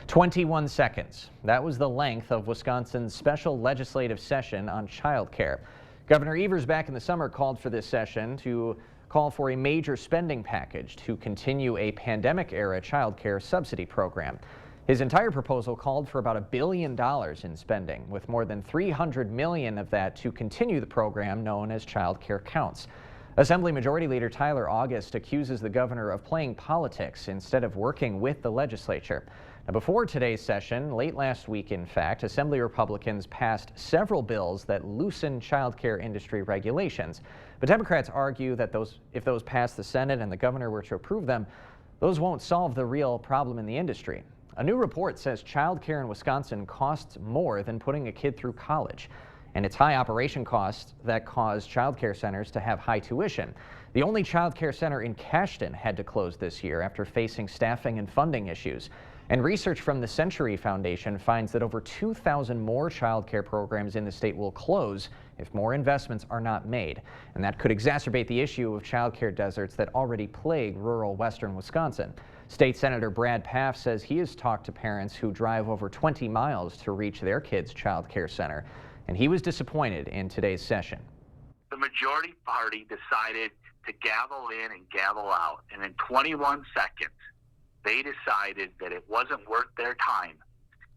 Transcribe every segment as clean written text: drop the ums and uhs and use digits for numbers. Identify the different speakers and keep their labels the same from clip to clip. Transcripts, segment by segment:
Speaker 1: 21 seconds. That was the length of Wisconsin's special legislative session on child care. Governor Evers back in the summer called for this session to call for a major spending package to continue a pandemic-era child care subsidy program. His entire proposal called for about $1 billion in spending, with more than $300 million of that to continue the program known as Child Care Counts. Assembly Majority Leader Tyler August accuses the governor of playing politics instead of working with the legislature. Now, before today's session, late last week in fact, Assembly Republicans passed several bills that loosen child care industry regulations. But Democrats argue that if those pass the Senate and the governor were to approve them, those won't solve the real problem in the industry. A new report says child care in Wisconsin costs more than putting a kid through college. And it's high operation costs that cause child care centers to have high tuition. The only child care center in Cashton had to close this year after facing staffing and funding issues. And research from the Century Foundation finds that over 2,000 more child care programs in the state will close if more investments are not made. And that could exacerbate the issue of child care deserts that already plague rural western Wisconsin. State Senator Brad Pfaff says he has talked to parents who drive over 20 miles to reach their kids' child care center. And he was disappointed in today's session.
Speaker 2: The majority party decided to gavel in and gavel out. And in 21 seconds, they decided that it wasn't worth their time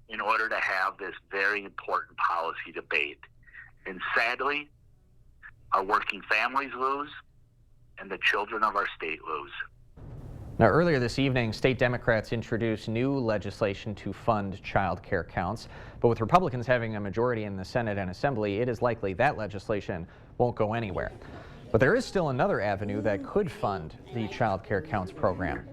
Speaker 2: in order to have this very important policy debate. And sadly, our working families lose and the children of our state lose.
Speaker 1: Now, earlier this evening, state Democrats introduced new legislation to fund child care counts. But with Republicans having a majority in the Senate and Assembly, it is likely that legislation won't go anywhere. But there is still another avenue that could fund the child care counts program.